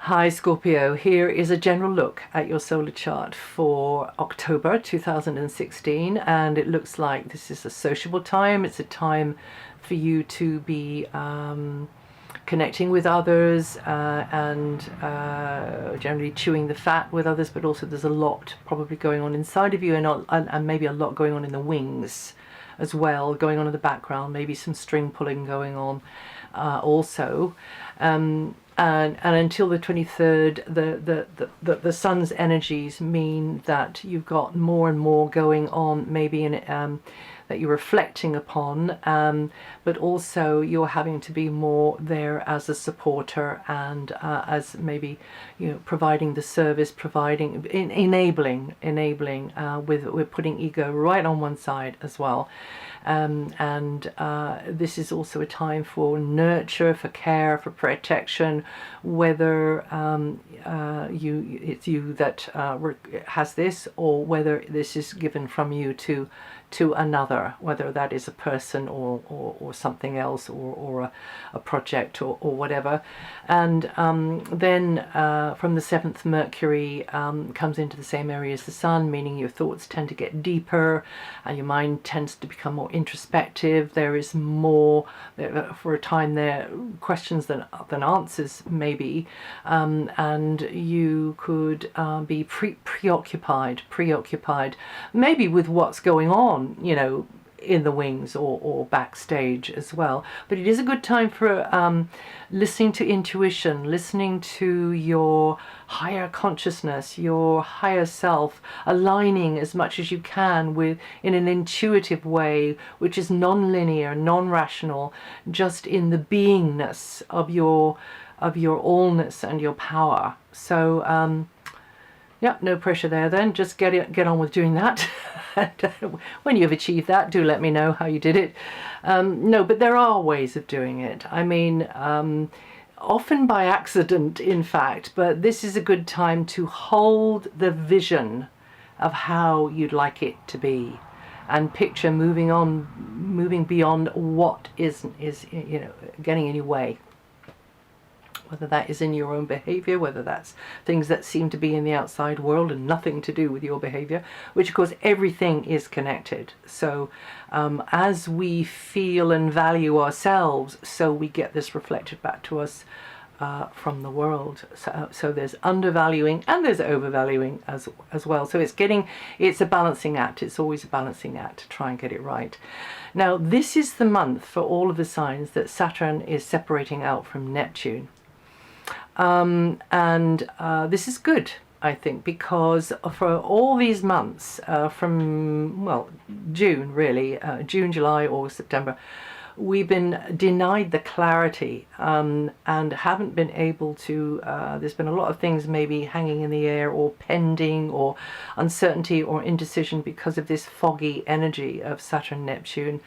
Hi Scorpio, here is a general look at your solar chart for October 2016, and it looks like this is a sociable time. It's a time for you to be connecting with others and generally chewing the fat with others, but also there's a lot probably going on inside of you and maybe a lot going on in the wings as well, going on in the background, maybe some string pulling going on also. And until the 23rd, the sun's energies mean that you've got more and more going on, maybe in that you're reflecting upon, but also you're having to be more there as a supporter and as maybe, you know, providing the service, enabling with putting ego right on one side as well. This is also a time for nurture, for care, for protection, whether it's you that has this, or whether this is given from you to another, whether that is a person or something else, or a project or whatever. And then from the 7th, Mercury comes into the same area as the sun, meaning your thoughts tend to get deeper and your mind tends to become more introspective. There is more, for a time there, questions than answers maybe, and you could be preoccupied maybe with what's going on, you know, in the wings or backstage as well. But it is a good time for listening to intuition, listening to your higher consciousness, your higher self, aligning as much as you can with in an intuitive way, which is non-linear, non-rational, just in the beingness of your allness and your power. So yeah, no pressure there then, just get on with doing that. When you've achieved that, do let me know how you did it. No, but there are ways of doing it. I mean, often by accident, in fact, but this is a good time to hold the vision of how you'd like it to be and picture moving beyond what is you know, getting in your way. Whether that is in your own behavior, whether that's things that seem to be in the outside world and nothing to do with your behavior, which of course everything is connected. So as we feel and value ourselves, so we get this reflected back to us from the world. So there's undervaluing and there's overvaluing as well. So it's a balancing act. It's always a balancing act to try and get it right. Now, this is the month for all of the signs that Saturn is separating out from Neptune. This is good, I think, because for all these months from, well, June really, June, July, August, September, we've been denied the clarity and haven't been able to, there's been a lot of things maybe hanging in the air or pending or uncertainty or indecision because of this foggy energy of Saturn, Neptune,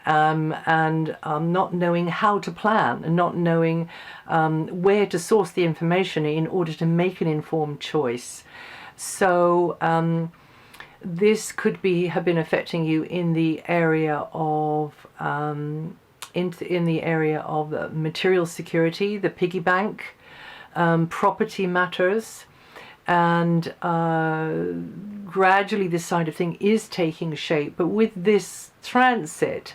and not knowing how to plan and not knowing where to source the information in order to make an informed choice. So this could have been affecting you in the area of in the area of material security, the piggy bank, property matters, and gradually this side of thing is taking shape. But with this transit,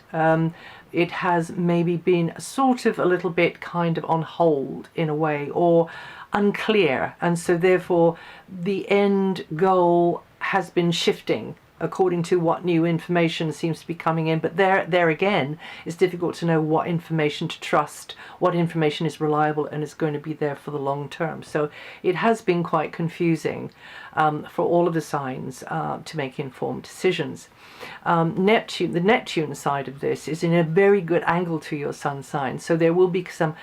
it has maybe been sort of a little bit kind of on hold in a way, or unclear, and so therefore the end goal has been shifting according to what new information seems to be coming in. But there again, it's difficult to know what information to trust, what information is reliable and is going to be there for the long term. So it has been quite confusing for all of the signs to make informed decisions. Neptune, the Neptune side of this, is in a very good angle to your sun sign, so there will be some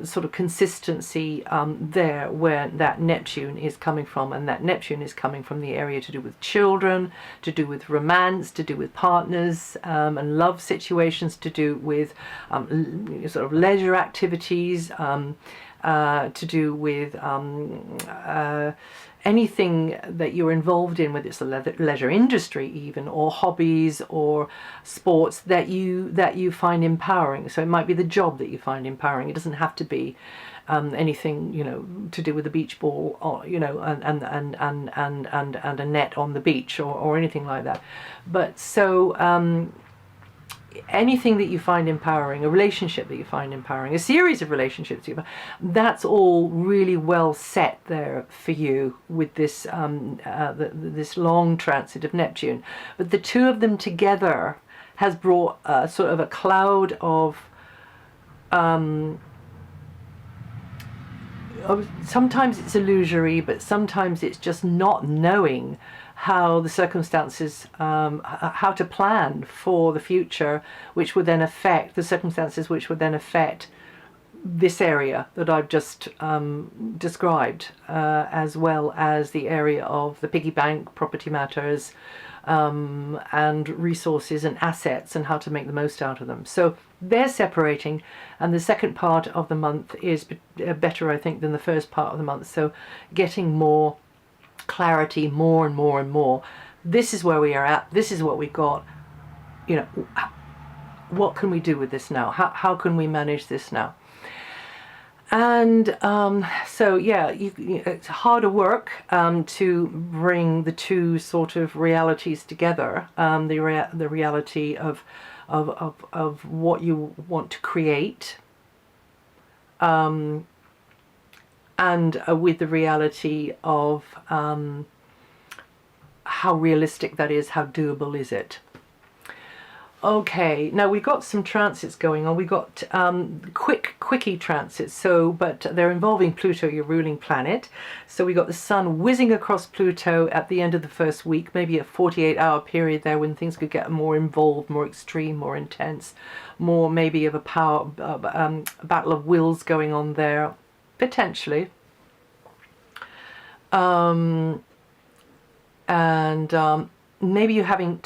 sort of consistency there where that Neptune is coming from, and that Neptune is coming from the area to do with children, to do with romance, to do with partners and love situations, to do with sort of leisure activities, to do with anything that you're involved in, whether it's the leisure industry even, or hobbies or sports that you find empowering. So it might be the job that you find empowering. It doesn't have to be anything, you know, to do with a beach ball, or, you know, and a net on the beach, or anything like that. But so anything that you find empowering, a relationship that you find empowering, a series of relationships, that's all really well set there for you with this this long transit of Neptune. But the two of them together has brought sort of a cloud of sometimes it's illusory, but sometimes it's just not knowing how the circumstances, how to plan for the future, which would then affect the circumstances, which would then affect this area that I've just described, as well as the area of the piggy bank, property matters, and resources and assets, and how to make the most out of them. So they're separating, and the second part of the month is better, I think, than the first part of the month. So getting more clarity, more and more and more. This is where we are at. This is what we've got. You know, what can we do with this now? How can we manage this now? And so yeah, it's harder work to bring the two sort of realities together. The reality of what you want to create, and with the reality of how realistic that is, how doable is it. Okay, now we've got some transits going on. We've got quickie transits, but they're involving Pluto, your ruling planet. So we got the sun whizzing across Pluto at the end of the first week, maybe a 48-hour period there when things could get more involved, more extreme, more intense, more maybe of a battle of wills going on there, potentially. Maybe you're having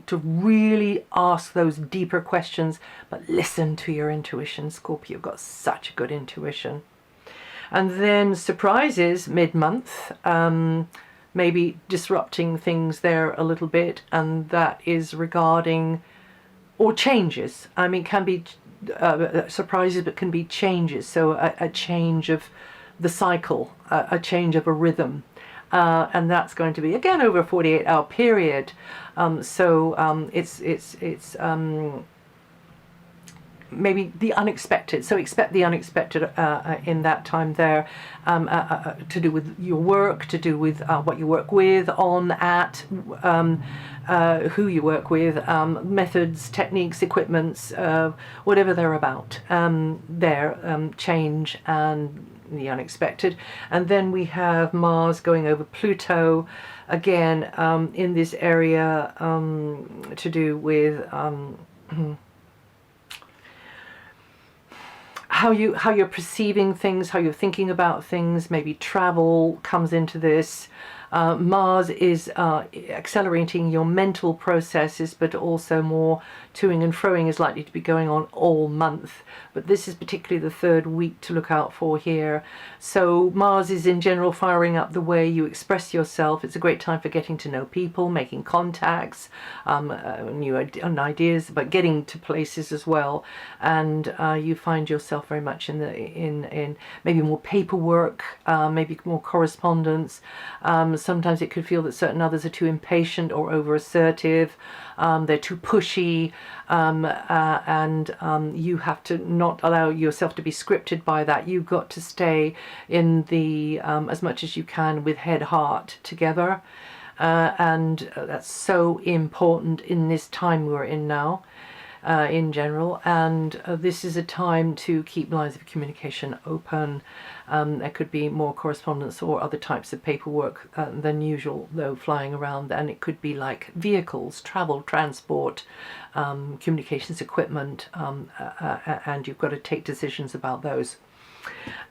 to really ask those deeper questions, but listen to your intuition, Scorpio. You've got such a good intuition. And then surprises mid-month, maybe disrupting things there a little bit, and that is regarding, or changes. I mean, can be surprises, but can be changes. So a change of the cycle, a change of a rhythm. And that's going to be again over a 48-hour period. It's maybe the unexpected. So expect the unexpected in that time there, to do with your work, to do with what you work with, who you work with, methods, techniques, equipments, whatever they're about. Change and the unexpected. And then we have Mars going over Pluto again, in this area, to do with how you're perceiving things, how you're thinking about things. Maybe travel comes into this. Mars is accelerating your mental processes, but also more toing and froing is likely to be going on all month. But this is particularly the third week to look out for here. So Mars is in general firing up the way you express yourself. It's a great time for getting to know people, making contacts, new ideas, but getting to places as well. And you find yourself very much in maybe more paperwork, maybe more correspondence. Sometimes it could feel that certain others are too impatient or over assertive. They're too pushy, and you have to not allow yourself to be scripted by that. You've got to stay in the as much as you can with head heart together, and that's so important in this time we're in now. In general, and this is a time to keep lines of communication open. There could be more correspondence or other types of paperwork than usual, though, flying around, and it could be like vehicles, travel, transport, communications equipment, and you've got to take decisions about those.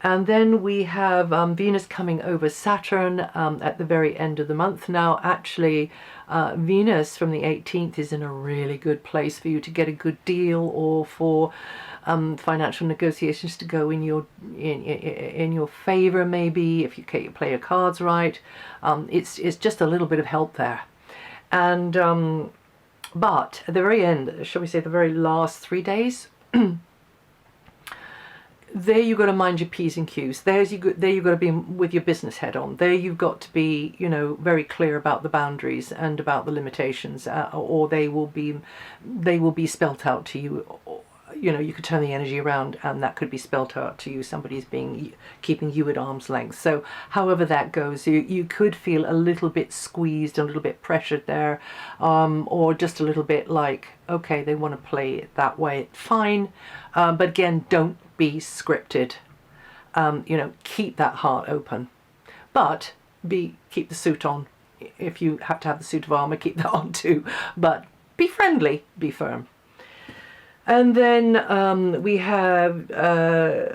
And then we have Venus coming over Saturn at the very end of the month. Now, actually, Venus from the 18th is in a really good place for you to get a good deal, or for financial negotiations to go in your favor. Maybe if you play your cards right, it's just a little bit of help there. And but at the very end, shall we say, the very last 3 days. there you've got to mind your P's and Q's. There you've got to be with your business head on. There you've got to be, you know, very clear about the boundaries and about the limitations, or they will be spelt out to you. You know, you could turn the energy around and that could be spelt out to you. Somebody's keeping you at arm's length. So however that goes, you could feel a little bit squeezed, a little bit pressured there, or just a little bit like, okay, they want to play it that way. Fine. But again, don't be scripted. You know, keep that heart open, but keep the suit on. If you have to have the suit of armor, keep that on too. But be friendly, be firm. And then we have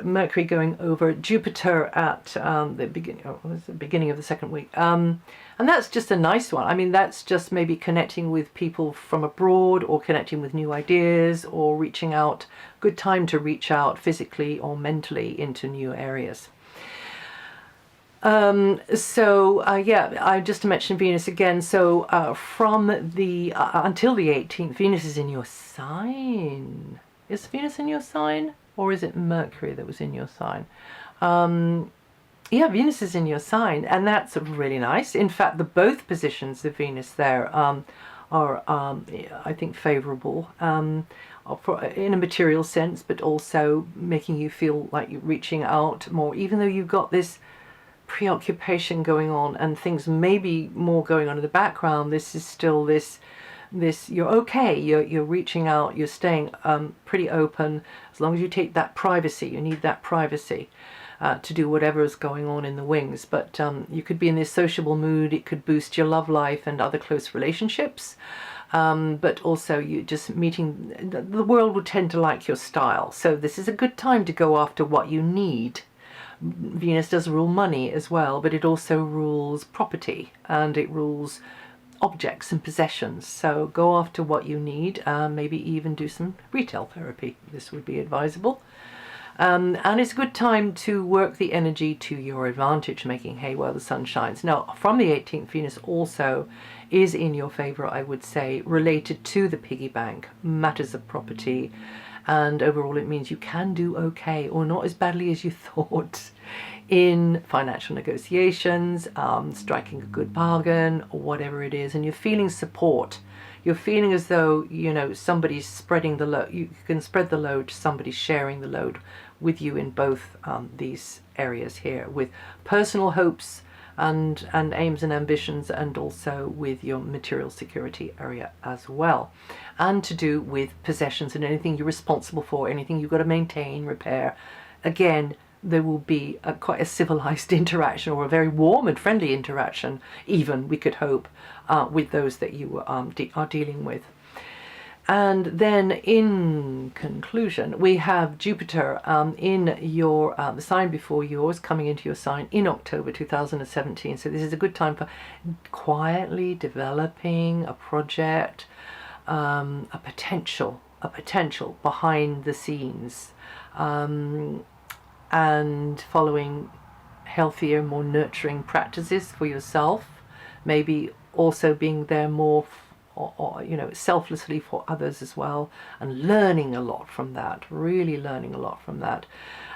Mercury going over Jupiter at the beginning of the second week. And that's just a nice one. I mean, that's just maybe connecting with people from abroad, or connecting with new ideas, or reaching out. Good time to reach out physically or mentally into new areas. Yeah, I just mentioned Venus again. So from the until the 18th, Venus is in your sign. Is Venus in your sign, or is it Mercury that was in your sign? Yeah, Venus is in your sign, and that's really nice. In fact, both positions of Venus there are, I think, favourable in a material sense, but also making you feel like you're reaching out more, even though you've got this preoccupation going on and things maybe more going on in the background. This is still this you're okay, you're reaching out, you're staying pretty open, as long as you take that privacy. You need that privacy to do whatever is going on in the wings. But you could be in this sociable mood. It could boost your love life and other close relationships, but also you just meeting the world would tend to like your style. So this is a good time to go after what you need. Venus does rule money as well, but it also rules property, and it rules objects and possessions. So go after what you need, maybe even do some retail therapy. This would be advisable. And it's a good time to work the energy to your advantage, making hay while the sun shines. Now, from the 18th, Venus also is in your favor, I would say, related to the piggy bank, matters of property. And overall, it means you can do okay, or not as badly as you thought, in financial negotiations, striking a good bargain, or whatever it is. And you're feeling support. You're feeling as though, you know, somebody's spreading the load. You can spread the load. Somebody's sharing the load with you in both these areas here, with personal hopes and aims and ambitions, and also with your material security area as well, and to do with possessions and anything you're responsible for, anything you've got to maintain, repair. Again, there will be quite a civilized interaction, or a very warm and friendly interaction, even, we could hope, with those that you are dealing with. And then in conclusion, we have Jupiter in your the sign before yours, coming into your sign in October 2017. So this is a good time for quietly developing a project, a potential behind the scenes, and following healthier, more nurturing practices for yourself. Maybe also being there more or you know, selflessly for others as well, and learning a lot from that, really learning a lot from that,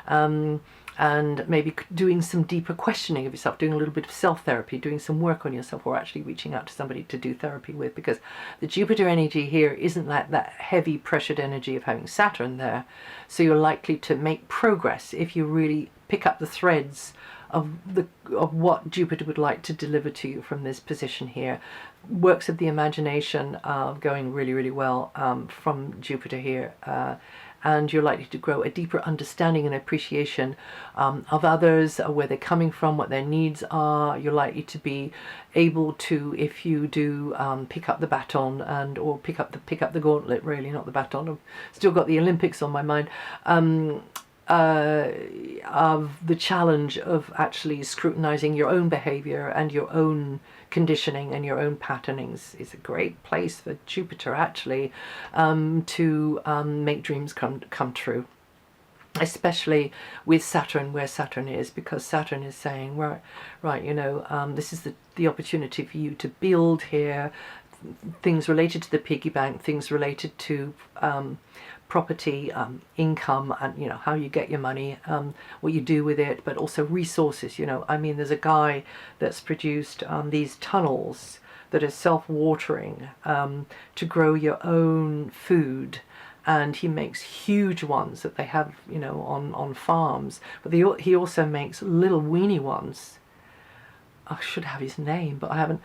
and maybe doing some deeper questioning of yourself, doing a little bit of self-therapy, doing some work on yourself, or actually reaching out to somebody to do therapy with, because the Jupiter energy here isn't like that heavy pressured energy of having Saturn there. So you're likely to make progress if you really pick up the threads of what Jupiter would like to deliver to you from this position here. Works of the imagination are going really, really well from Jupiter here, and you're likely to grow a deeper understanding and appreciation of others, where they're coming from, what their needs are. You're likely to be able to, if you do pick up the baton or pick up the gauntlet, really, not the baton. I've still got the Olympics on my mind. Of the challenge of actually scrutinizing your own behavior and your own conditioning and your own patternings is a great place for Jupiter, actually, to make dreams come true, especially with Saturn, where Saturn is, because Saturn is saying, right, you know, this is the opportunity for you to build here, things related to the piggy bank, things related to property, income, and you know how you get your money, what you do with it, but also resources. You know, I mean, there's a guy that's produced these tunnels that are self-watering to grow your own food, and he makes huge ones that they have, you know, on farms. But he also makes little weeny ones. I should have his name, but I haven't.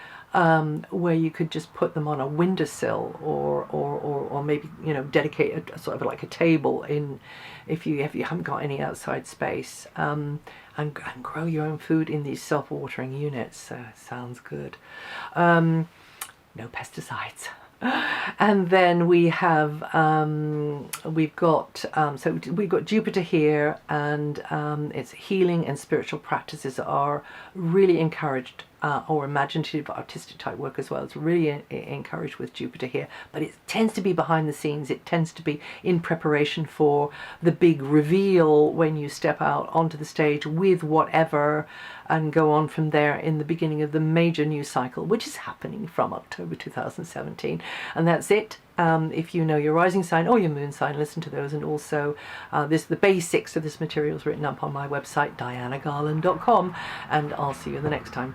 Where you could just put them on a windowsill, or maybe, you know, dedicate a sort of like a table in, if you haven't got any outside space, and grow your own food in these self-watering units. Sounds good. No pesticides. And then we've got Jupiter here, and its healing and spiritual practices are really encouraged, or imaginative, artistic type work as well. It's really encouraged with Jupiter here, but it tends to be behind the scenes. It tends to be in preparation for the big reveal when you step out onto the stage with whatever, and go on from there in the beginning of the major new cycle, which is happening from October 2017. And that's it. If you know your rising sign or your moon sign, listen to those. And also the basics of this material is written up on my website, DianaGarland.com. And I'll see you the next time.